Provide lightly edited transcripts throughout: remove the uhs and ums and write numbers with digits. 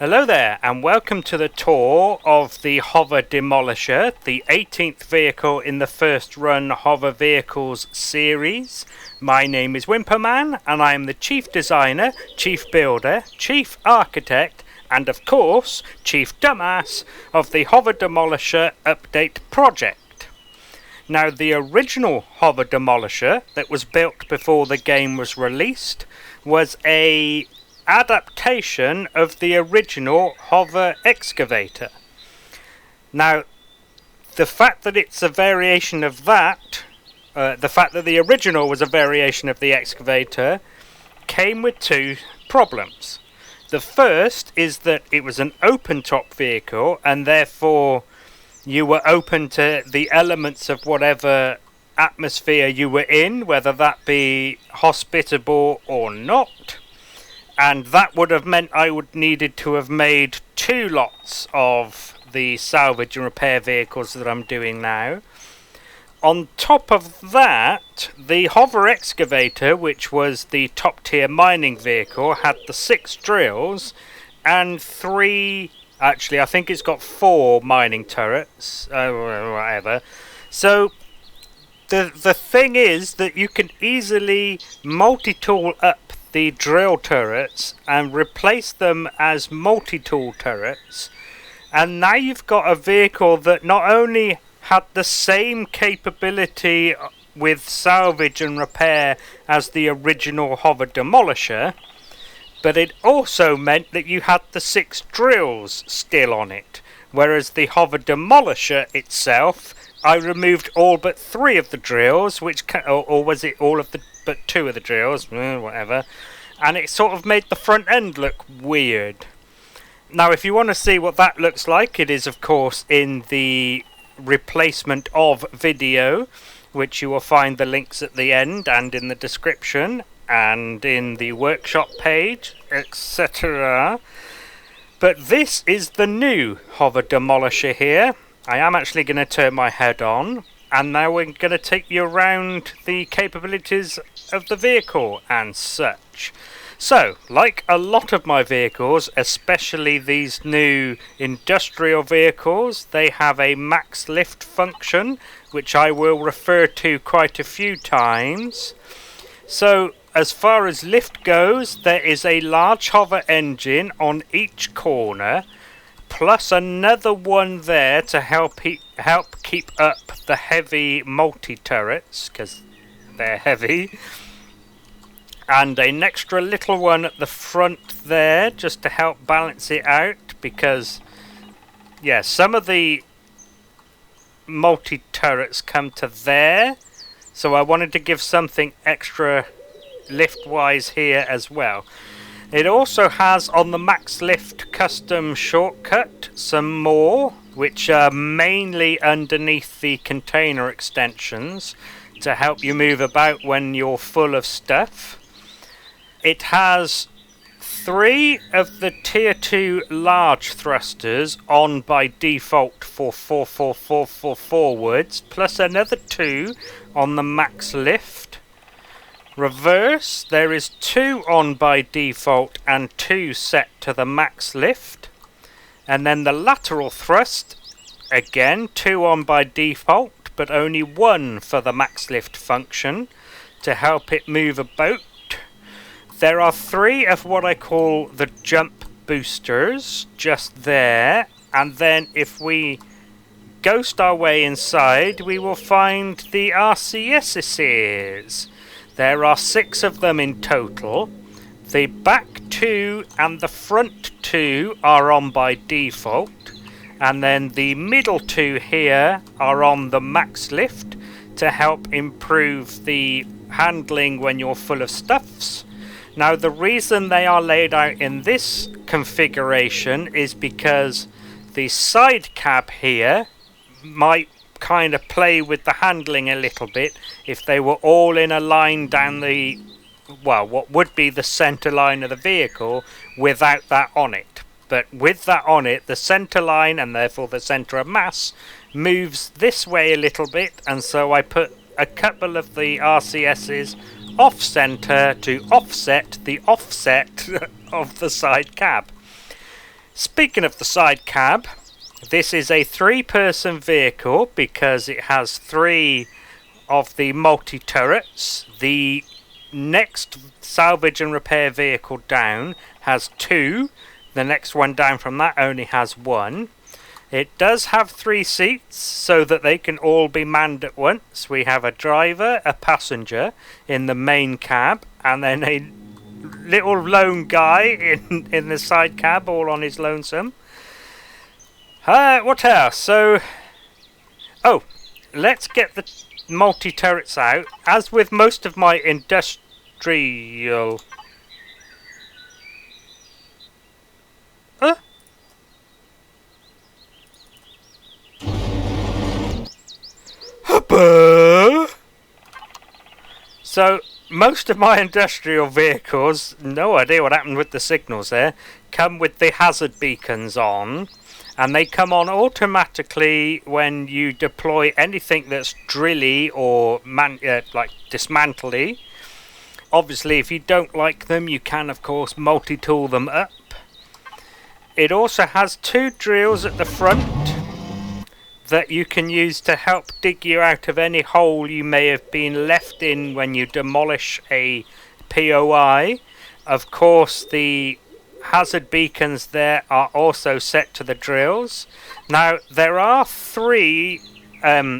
Hello there, and welcome to the tour of the HoverDemolisher, the 18th vehicle in the first run Hover Vehicles series. My name is Wimperman, and I am the Chief Designer, Chief Builder, Chief Architect, and of course, Chief Dumbass of the HoverDemolisher Update project. Now, the original HoverDemolisher that was built before the game was released was a adaptation of the original Hover Excavator. Now, the fact that it's a variation of that, the fact that the original was a variation of the Excavator, came with two problems. The first is that it was an open-top vehicle, and therefore you were open to the elements of whatever atmosphere you were in, whether that be hospitable or not. And that would have meant I would needed to have made two lots of the salvage and repair vehicles that I'm doing now. On top of that, the Hover Excavator, which was the top tier mining vehicle, had the 6 drills and 3, actually I think it's got 4 mining turrets, whatever. So the thing is that you can easily multi-tool up the drill turrets and replace them as multi-tool turrets, and now you've got a vehicle that not only had the same capability with salvage and repair as the original HoverDemolisher, but it also meant that you had the 6 drills still on it, whereas the HoverDemolisher itself, I removed all but 3 of the drills, which or was it all of the but 2 of the drills, whatever, and it sort of made the front end look weird. Now, if you want to see what that looks like, it is of course in the replacement of video, which you will find the links at the end and in the description and in the workshop page, etc. But this is the new HoverDemolisher here. I am actually going to turn my head on, and now we're going to take you around the capabilities of the vehicle and such. So, like a lot of my vehicles, especially these new industrial vehicles, they have a max lift function, which I will refer to quite a few times. So, as far as lift goes, there is a large hover engine on each corner, plus another one there to help keep up the heavy multi-turrets, because they're heavy, and an extra little one at the front there just to help balance it out, because yeah, some of the multi-turrets come to there, so I wanted to give something extra lift-wise here as well. It also has on the max lift custom shortcut some more, which are mainly underneath the container extensions to help you move about when you're full of stuff. It has 3 of the tier 2 large thrusters on by default for 444 forwards, plus another 2 on the max lift. Reverse, there is 2 on by default and 2 set to the max lift. And then the lateral thrust, again 2 on by default, but only 1 for the max lift function to help it move about. There are 3 of what I call the jump boosters just there, and then if we ghost our way inside, we will find the RCSs. There are 6 of them in total. The back 2 and the front 2 are on by default, and then the middle 2 here are on the max lift to help improve the handling when you're full of stuffs. Now, the reason they are laid out in this configuration is because the side cab here might kind of play with the handling a little bit if they were all in a line down the, well, what would be the center line of the vehicle without that on it. But with that on it, the center line, and therefore the center of mass, moves this way a little bit, and so I put a couple of the RCSs off-center to offset the offset of the side cab. Speaking of the side cab, this is a 3-person vehicle because it has 3 of the multi-turrets. The next salvage and repair vehicle down has 2. The next one down from that only has 1. It does have 3 seats so that they can all be manned at once. We have a driver, a passenger in the main cab, and then a little lone guy in the side cab, all on his lonesome. What else? So, let's get the multi-turrets out. As with most of my industrial... So, most of my industrial vehicles, no idea what happened with the signals there, come with the hazard beacons on, and they come on automatically when you deploy anything that's drilly or like dismantly. Obviously, if you don't like them, you can of course multi-tool them up. It also has 2 drills at the front that you can use to help dig you out of any hole you may have been left in when you demolish a POI. Of course, the hazard beacons there are also set to the drills. Now, there are 3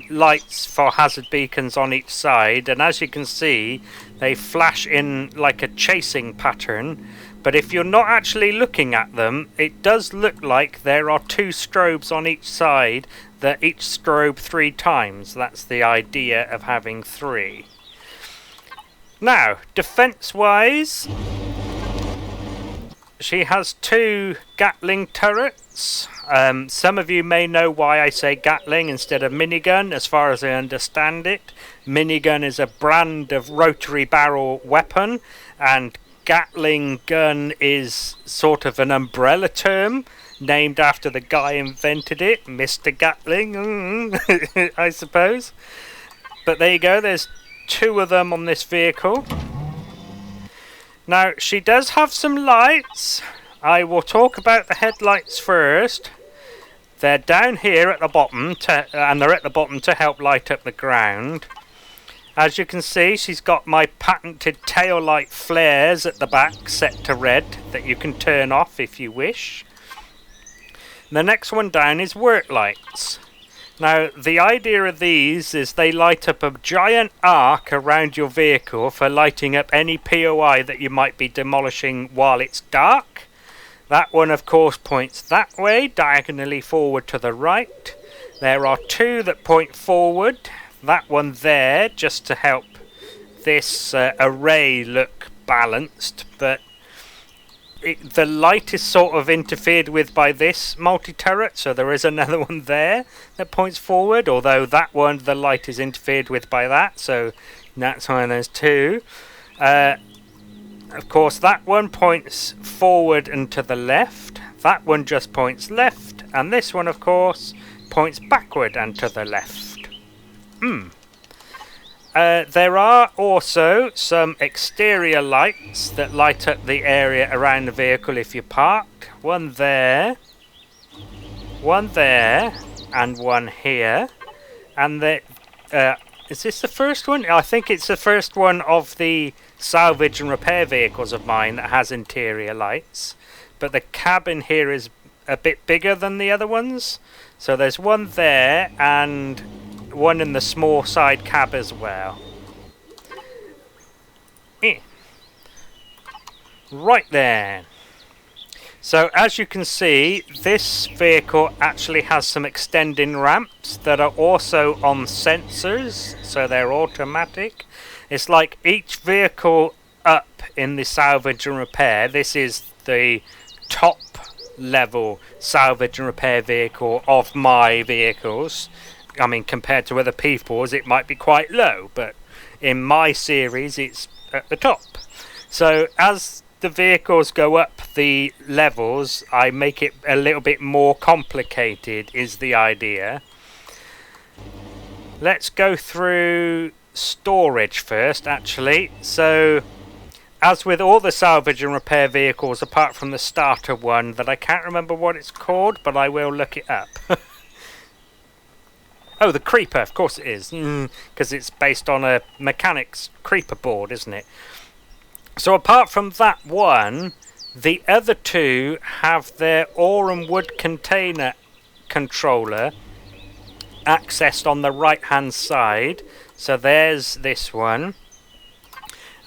lights for hazard beacons on each side, and as you can see, they flash in like a chasing pattern. But if you're not actually looking at them, it does look like there are 2 strobes on each side that each strobe 3 times. That's the idea of having 3. Now, defense-wise, she has 2 Gatling turrets. Some of you may know why I say Gatling instead of minigun. As far as I understand it, minigun is a brand of rotary barrel weapon, and Gatling gun is sort of an umbrella term named after the guy invented it, Mr. Gatling, I suppose. But there you go, there's 2 of them on this vehicle. Now, she does have some lights. I will talk about the headlights first. They're down here at the bottom, and they're at the bottom to help light up the ground. As you can see, she's got my patented tail light flares at the back set to red that you can turn off if you wish. The next one down is work lights. Now, the idea of these is they light up a giant arc around your vehicle for lighting up any POI that you might be demolishing while it's dark. That one, of course, points that way, diagonally forward to the right. There are 2 that point forward. That one there, just to help this array look balanced, but the light is sort of interfered with by this multi-turret, so there is another one there that points forward, although that one, the light is interfered with by that, so that's why there's 2. Of course, that one points forward and to the left, that one just points left, and this one, of course, points backward and to the left. There are also some exterior lights that light up the area around the vehicle if you park. One there, and one here. And is this the first one? I think it's the first one of the salvage and repair vehicles of mine that has interior lights. But the cabin here is a bit bigger than the other ones. So there's one there and one in the small side cab as well. Right then. So as you can see, this vehicle actually has some extending ramps that are also on sensors, so they're automatic. It's like each vehicle up in the salvage and repair. This is the top level salvage and repair vehicle of my vehicles. I mean, compared to other people's, it might be quite low, but in my series, it's at the top. So as the vehicles go up the levels, I make it a little bit more complicated, is the idea. Let's go through storage first, actually. So as with all the salvage and repair vehicles, apart from the starter one that I can't remember what it's called, but I will look it up. Oh, the creeper, of course it is, because it's based on a mechanics creeper board, isn't it? So apart from that one, the other two have their ore and wood container controller accessed on the right hand side. So there's this one.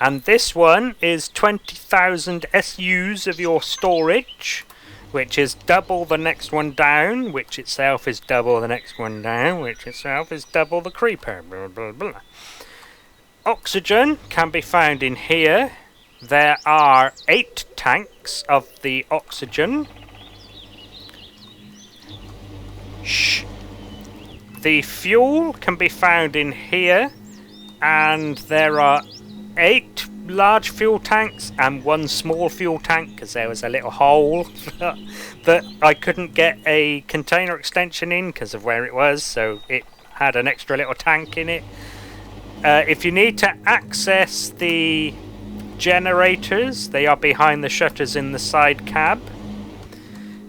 And this one is 20,000 SUs of your storage, which is double the next one down, which itself is double the next one down, which itself is double the creeper. Blah, blah, blah. Oxygen can be found in here. There are 8 tanks of the oxygen. Shh. The fuel can be found in here, and there are 8 large fuel tanks and 1 small fuel tank, because there was a little hole that I couldn't get a container extension in because of where it was, so it had an extra little tank in it. If you need to access the generators, they are behind the shutters in the side cab.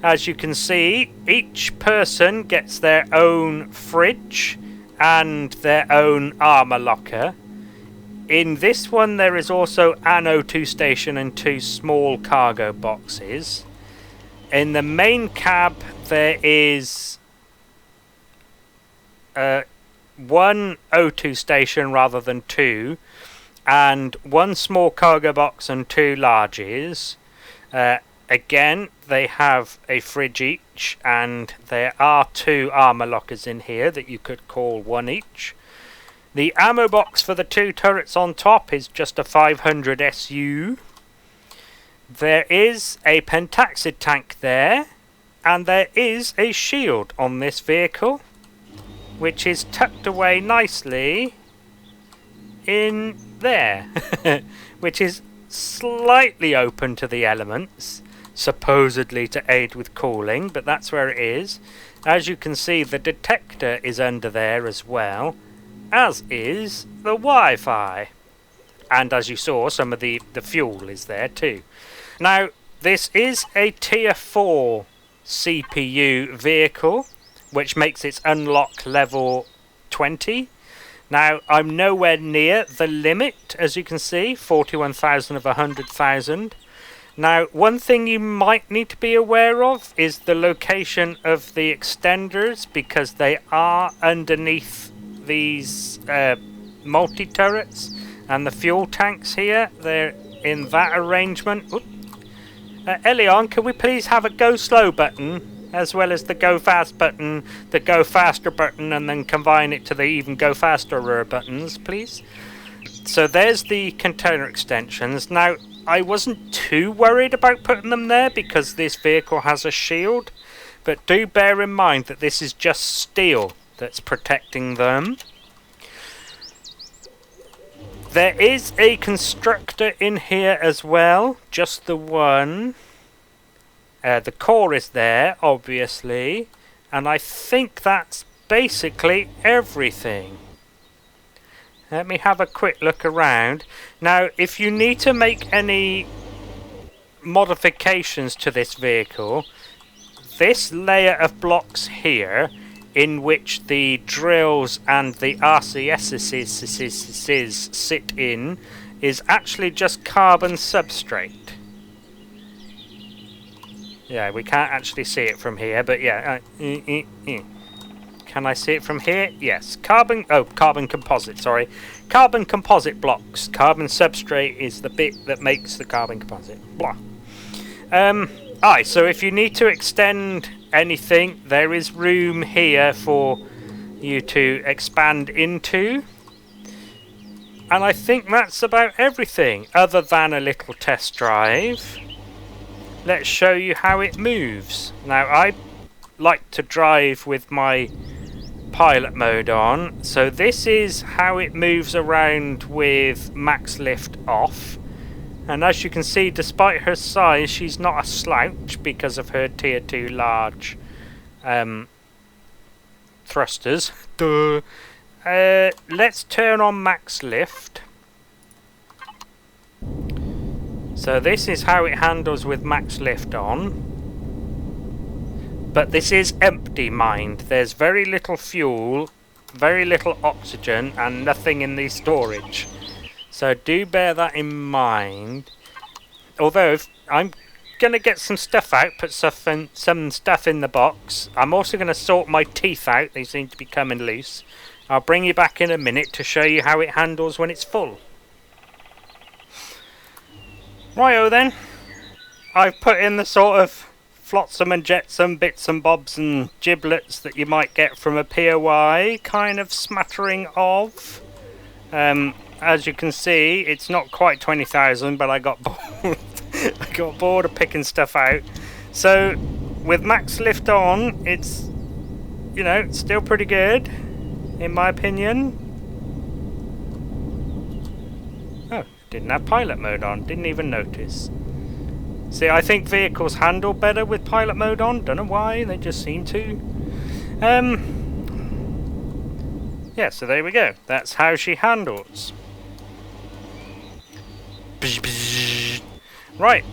As you can see, each person gets their own fridge and their own armor locker. In this one there is also an O2 station and 2 small cargo boxes. In the main cab there is 1 O2 station rather than 2, and 1 small cargo box and 2 larges. Again, they have a fridge each, and there are 2 armor lockers in here that you could call 1 each. The ammo box for the 2 turrets on top is just a 500 SU. There is a pentaxid tank there, and there is a shield on this vehicle, which is tucked away nicely in there, which is slightly open to the elements, supposedly to aid with cooling, but that's where it is. As you can see, the detector is under there as well, as is the Wi-Fi. And as you saw, some of the fuel is there too. Now, this is a tier 4 CPU vehicle, which makes its unlock level 20. Now, I'm nowhere near the limit, as you can see, 41,000 of 100,000. Now, one thing you might need to be aware of is the location of the extenders, because they are underneath these multi-turrets, and the fuel tanks here, they're in that arrangement. Elion, can we please have a go slow button, as well as the go fast button, the go faster button, and then combine it to the even go faster buttons, please? So there's the container extensions. Now, I wasn't too worried about putting them there because this vehicle has a shield, but do bear in mind that this is just steel that's protecting them. There is a constructor in here as well, just the one. The core is there, obviously, and I think that's basically everything. Let me have a quick look around. Now, if you need to make any modifications to this vehicle, this layer of blocks here, in which the drills and the RCSs sit in, is actually just carbon substrate. Yeah, we can't actually see it from here, but yeah. Can I see it from here? Yes. Carbon composite, sorry. Carbon composite blocks. Carbon substrate is the bit that makes the carbon composite. Blah. So if you need to extend anything, there is room here for you to expand into. And I think that's about everything, other than a little test drive. Let's show you how it moves. Now, I like to drive with my pilot mode on, so this is how it moves around with max lift off. And as you can see, despite her size, she's not a slouch because of her tier 2 large thrusters. Duh. Let's turn on max lift. So this is how it handles with max lift on. But this is empty, mind. There's very little fuel, very little oxygen, and nothing in the storage. So do bear that in mind. Although I'm going to get some stuff out, put some stuff in the box. I'm also going to sort my teeth out. They seem to be coming loose. I'll bring you back in a minute to show you how it handles when it's full. Righto then. I've put in the sort of flotsam and jetsam bits and bobs and giblets that you might get from a POI, kind of smattering of. As you can see, it's not quite 20,000, but I got bored. I got bored of picking stuff out. So with max lift on, it's, you know, it's still pretty good, in my opinion. Oh, didn't have pilot mode on, didn't even notice. See, I think vehicles handle better with pilot mode on. Don't know why, they just seem to. Yeah, so there we go. That's how she handles. Right.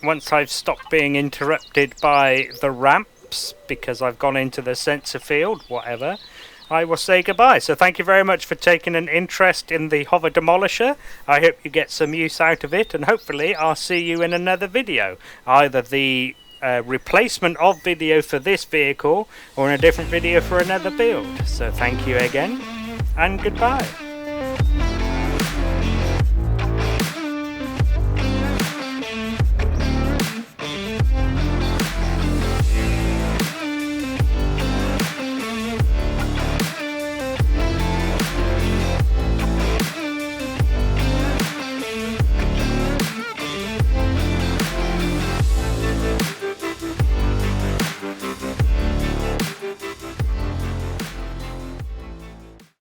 Once I've stopped being interrupted by the ramps, because I've gone into the sensor field, whatever, I will say goodbye. So thank you very much for taking an interest in the HoverDemolisher. I hope you get some use out of it, and hopefully I'll see you in another video. Either the replacement of video for this vehicle, or in a different video for another build. So thank you again, and goodbye.